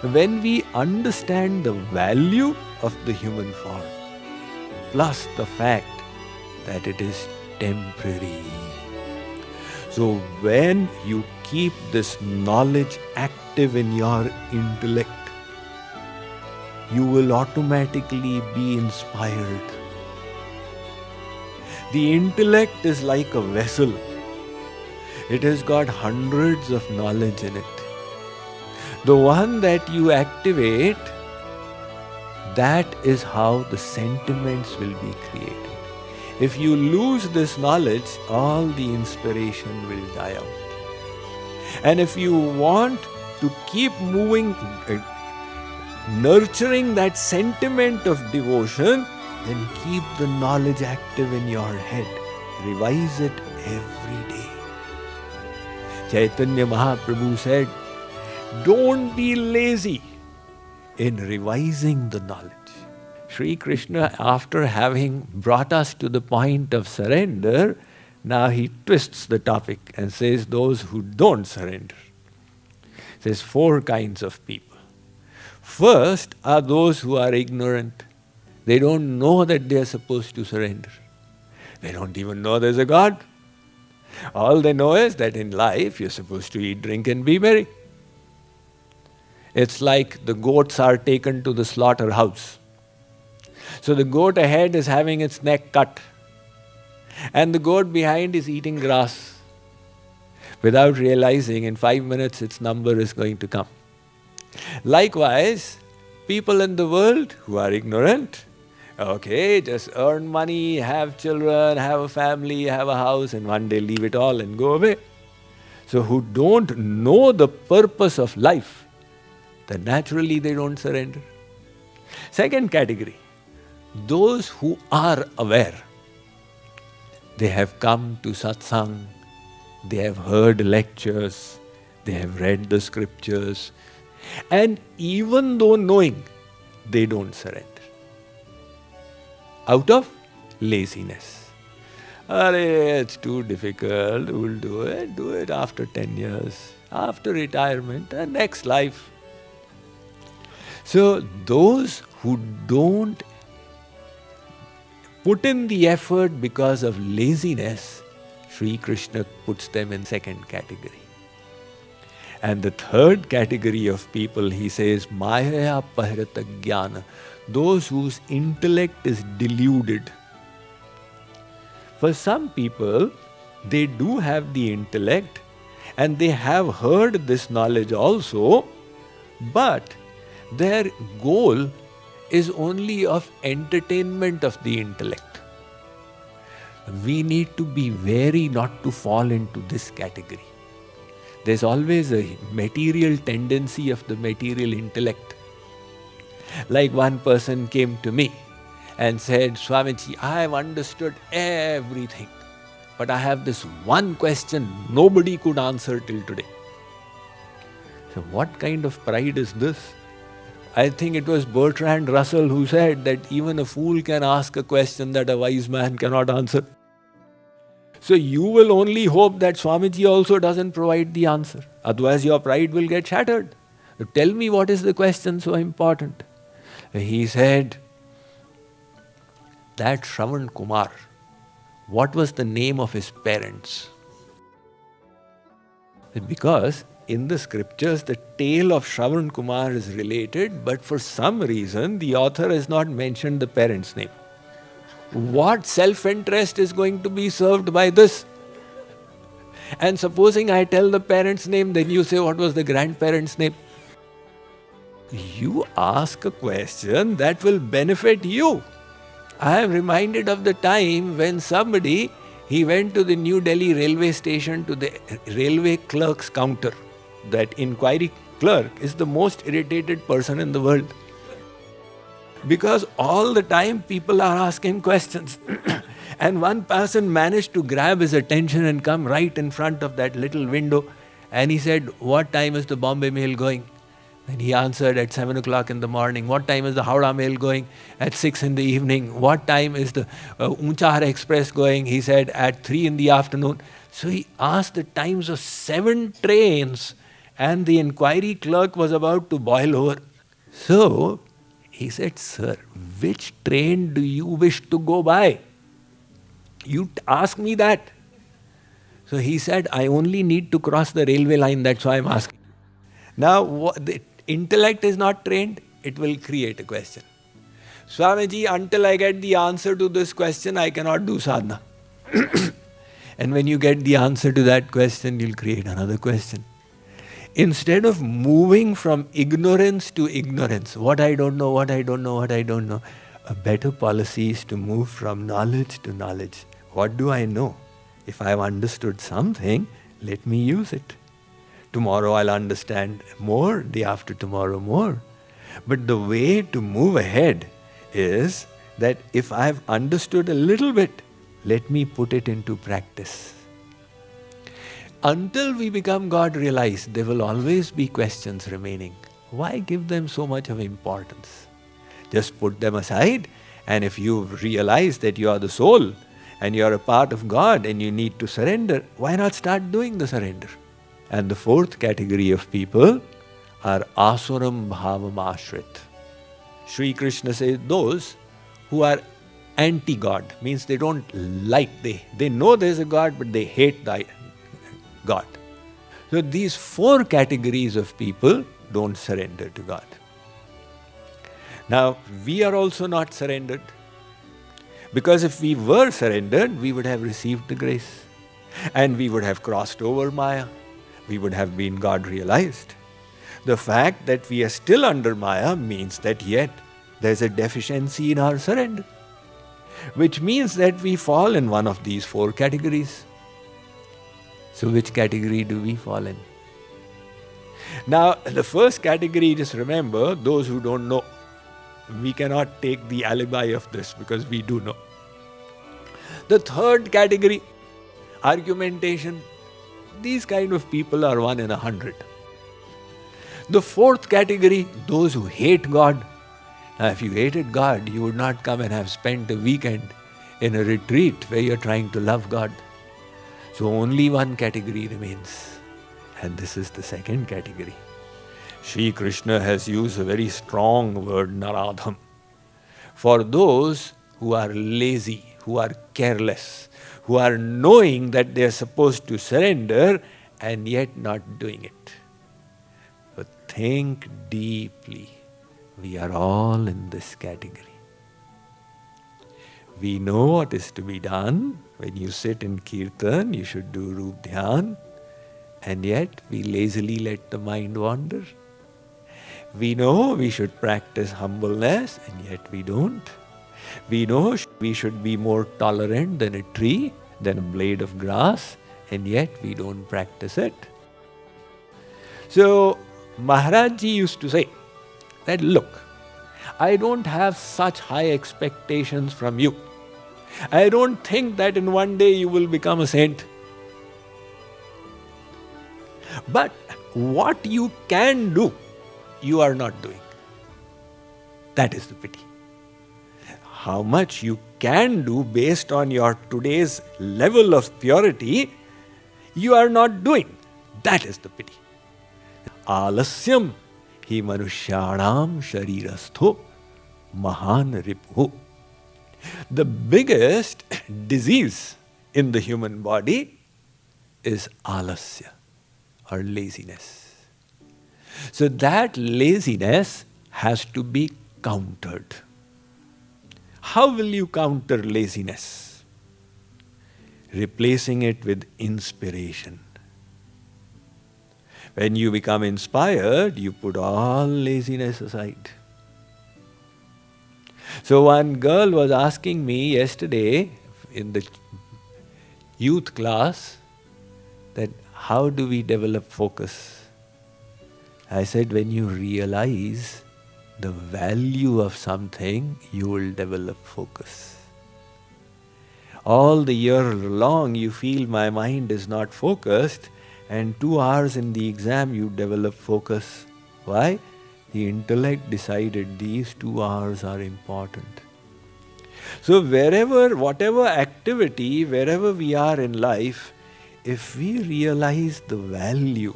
When we understand the value of the human form, plus the fact that it is temporary. So when you keep this knowledge active in your intellect, you will automatically be inspired. The intellect is like a vessel. It has got hundreds of knowledge in it. The one that you activate, that is how the sentiments will be created. If you lose this knowledge, all the inspiration will die out. And if you want to keep moving, nurturing that sentiment of devotion, then keep the knowledge active in your head. Revise it every day. Chaitanya Mahaprabhu said, don't be lazy in revising the knowledge. Shri Krishna, after having brought us to the point of surrender, now he twists the topic and says those who don't surrender. Says 4 kinds of people. First are those who are ignorant. They don't know that they are supposed to surrender. They don't even know there's a God. All they know is that in life you're supposed to eat, drink and be merry. It's like the goats are taken to the slaughterhouse. So the goat ahead is having its neck cut, and the goat behind is eating grass. Without realizing, in 5 minutes its number is going to come. Likewise, people in the world who are ignorant, okay, just earn money, have children, have a family, have a house, and one day leave it all and go away. So who don't know the purpose of life, then naturally they don't surrender. Second category, those who are aware. They have come to satsang, they have heard lectures, they have read the scriptures, and even though knowing, they don't surrender. Out of laziness. It's too difficult, we'll do it after 10 years, after retirement, and next life. So those who don't put in the effort because of laziness, Shri Krishna puts them in second category. And the third category of people, he says, Maya pahrita jnana, those whose intellect is deluded. For some people, they do have the intellect and they have heard this knowledge also, but their goal is only of entertainment of the intellect. We need to be wary not to fall into this category. There's always a material tendency of the material intellect. Like one person came to me and said, Swamiji, I have understood everything, but I have this one question nobody could answer till today. So what kind of pride is this? I think it was Bertrand Russell who said that even a fool can ask a question that a wise man cannot answer. So you will only hope that Swamiji also doesn't provide the answer. Otherwise your pride will get shattered. So tell me, what is the question so important? He said that Shravan Kumar, what was the name of his parents? Because in the scriptures, the tale of Shravan Kumar is related, but for some reason, the author has not mentioned the parent's name. What self-interest is going to be served by this? And supposing I tell the parent's name, then you say, what was the grandparent's name? You ask a question that will benefit you. I am reminded of the time when somebody, he went to the New Delhi railway station to the railway clerk's counter. That inquiry clerk is the most irritated person in the world. Because all the time people are asking questions. And one person managed to grab his attention and come right in front of that little window. And he said, what time is the Bombay mail going? And he answered, at 7 o'clock in the morning. What time is the Howrah mail going? At 6 in the evening. What time is the Unchahar Express going? He said, at 3 in the afternoon. So he asked the times of 7 trains and the inquiry clerk was about to boil over. So he said, "Sir, which train do you wish to go by? You ask me that." So he said, "I only need to cross the railway line, that's why I'm asking." Now, the intellect is not trained, it will create a question. "Swamiji, until I get the answer to this question, I cannot do sadhana." And when you get the answer to that question, you'll create another question. Instead of moving from ignorance to ignorance, what I don't know, what I don't know, what I don't know, a better policy is to move from knowledge to knowledge. What do I know? If I've understood something, let me use it. Tomorrow I'll understand more, day after tomorrow more. But the way to move ahead is that if I've understood a little bit, let me put it into practice. Until we become God realized, there will always be questions remaining. Why give them so much of importance? Just put them aside, and if you realize that you are the soul and you are a part of God and you need to surrender, why not start doing the surrender? And the fourth category of people are asuram bhavam ashrit. Shri Krishna says those who are anti-God, means they don't like, they know there's a God, but they hate the God. So these four categories of people don't surrender to God. Now, we are also not surrendered. Because if we were surrendered, we would have received the grace. And we would have crossed over Maya. We would have been God realized. The fact that we are still under Maya means that yet there's a deficiency in our surrender. Which means that we fall in one of these four categories. So which category do we fall in? Now, the first category, just remember, those who don't know, we cannot take the alibi of this because we do know. The third category, argumentation, these kind of people are 1 in 100. The fourth category, those who hate God. Now, if you hated God, you would not come and have spent a weekend in a retreat where you're trying to love God. So only one category remains, and this is the second category. Shri Krishna has used a very strong word, naradham, for those who are lazy, who are careless, who are knowing that they are supposed to surrender and yet not doing it. But think deeply. We are all in this category. We know what is to be done. When you sit in kirtan, you should do Roop Dhyan, and yet we lazily let the mind wander. We know we should practice humbleness, and yet we don't. We know we should be more tolerant than a tree, than a blade of grass, and yet we don't practice it. So, Maharaj Ji used to say that, look, I don't have such high expectations from you. I don't think that in one day you will become a saint. But what you can do, you are not doing. That is the pity. How much you can do based on your today's level of purity, you are not doing. That is the pity. Alasyam hi manushyanam sharirastho mahan ripuh. The biggest disease in the human body is alasya, or laziness. So that laziness has to be countered. How will you counter laziness? Replacing it with inspiration. When you become inspired, you put all laziness aside. So one girl was asking me yesterday in the youth class that how do we develop focus? I said, when you realize the value of something, you will develop focus. All the year long you feel my mind is not focused, and 2 hours in the exam you develop focus. Why? The intellect decided these 2 hours are important. So whatever activity, wherever we are in life, if we realize the value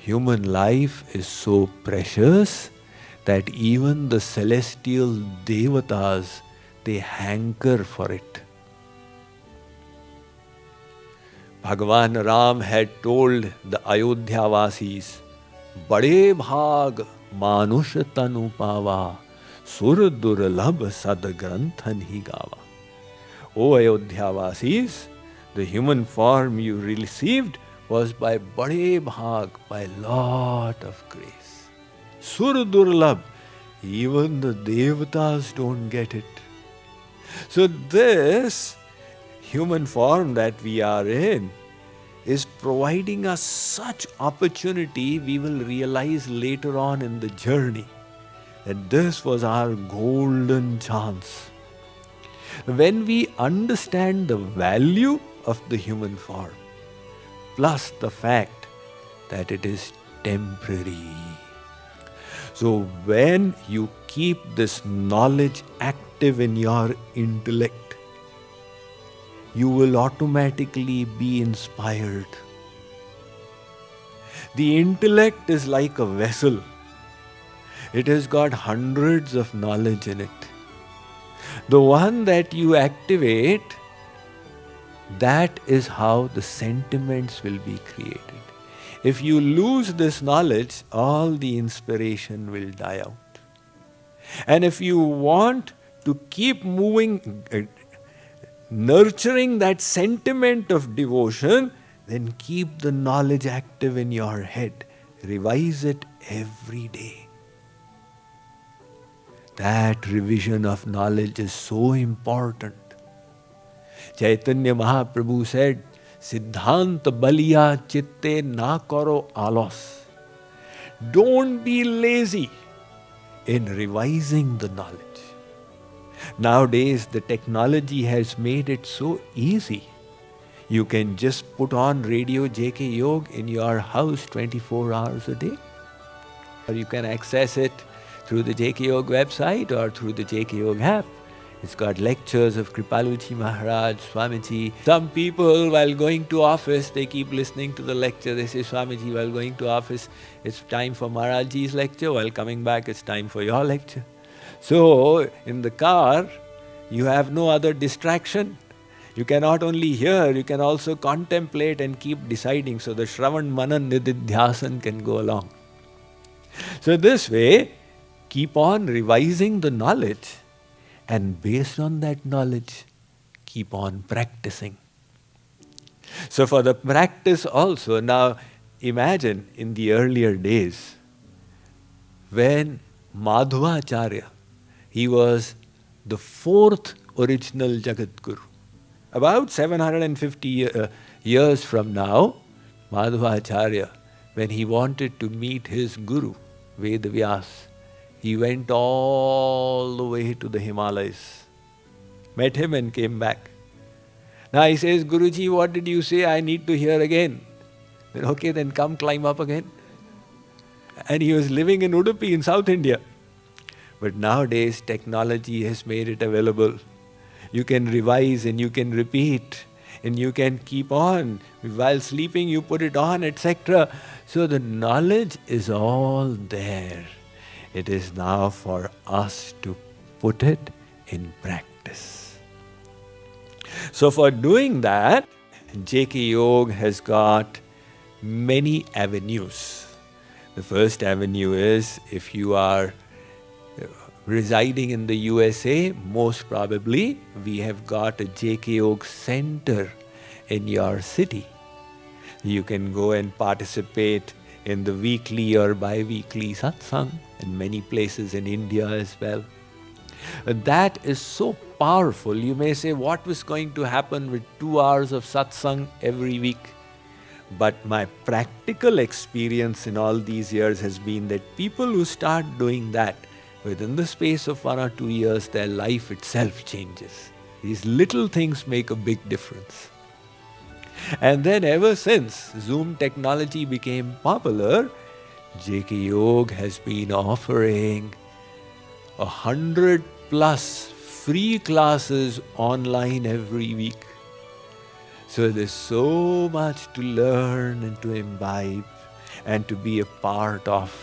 human life is so precious that even the celestial devatas, they hanker for it. Bhagavan Ram had told the Ayodhyavasis, Bade bhag manush tanu pava, sur durlabh sad granthan hi gava. O Ayodhyavasis, the human form you received was by bade bhag, by lot of grace. Sur durlabh, even the devatas don't get it. So this human form that we are in is providing us such opportunity. We will realize later on in the journey that this was our golden chance. When we understand the value of the human form, plus the fact that it is temporary. So when you keep this knowledge active in your intellect, you will automatically be inspired. The intellect is like a vessel. It has got hundreds of knowledge in it. The one that you activate, that is how the sentiments will be created. If you lose this knowledge, all the inspiration will die out. And if you want to keep moving, nurturing that sentiment of devotion, then keep the knowledge active in your head. Revise it every day. That revision of knowledge is so important. Chaitanya Mahaprabhu said, Siddhant baliya chitte na karo alos. Don't be lazy in revising the knowledge. Nowadays, the technology has made it so easy. You can just put on Radio JK Yog in your house 24 hours a day. Or you can access it through the JK Yog website or through the JK Yog app. It's got lectures of Kripaluji Maharaj, Swamiji. Some people, while going to office, they keep listening to the lecture. They say, Swamiji, while going to office, it's time for Maharajji's lecture. While coming back, it's time for your lecture. So, in the car, you have no other distraction. You can not only hear, you can also contemplate and keep deciding. So the Shravan Manan Nididhyasan can go along. So this way, keep on revising the knowledge, and based on that knowledge, keep on practicing. So for the practice also, now imagine in the earlier days, when Madhvacharya, he was the fourth original Jagat Guru. About 750 years from now, Madhvacharya, when he wanted to meet his Guru, Vedavyas, he went all the way to the Himalayas, met him and came back. Now he says, Guruji, what did you say? I need to hear again. Then okay, then come climb up again. And he was living in Udupi in South India. But nowadays technology has made it available. You can revise and you can repeat and you can keep on. While sleeping you put it on, etc. So the knowledge is all there. It is now for us to put it in practice. So for doing that, JK Yoga has got many avenues. The first avenue is if you are residing in the USA, most probably we have got a JK Yoga center in your city. You can go and participate in the weekly or bi-weekly satsang in many places in India as well. That is so powerful. You may say, what was going to happen with 2 hours of satsang every week? But my practical experience in all these years has been that people who start doing that, within the space of 1 or 2 years, their life itself changes. These little things make a big difference. And then ever since Zoom technology became popular, JK Yoga has been offering 100 plus free classes online every week. So there's so much to learn and to imbibe. and to be a part of.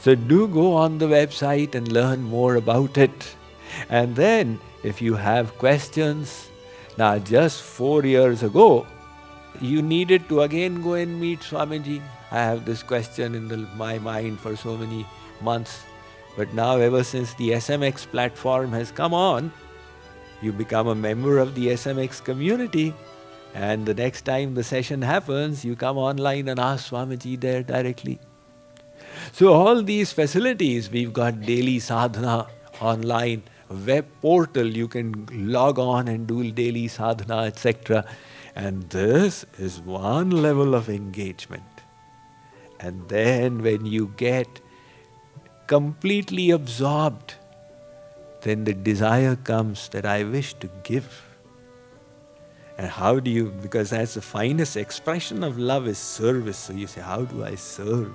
So do go on the website and learn more about it. And then if you have questions, now just 4 years ago, you needed to again go and meet Swamiji. I have this question in my mind for so many months. But now ever since the SMX platform has come on, you become a member of the SMX community. And the next time the session happens, you come online and ask Swamiji there directly. So all these facilities, we've got daily sadhana online, a web portal, you can log on and do daily sadhana, etc. And this is one level of engagement. And then when you get completely absorbed, then the desire comes that I wish to give. And how do you, because that's the finest expression of love is service. So you say, how do I serve?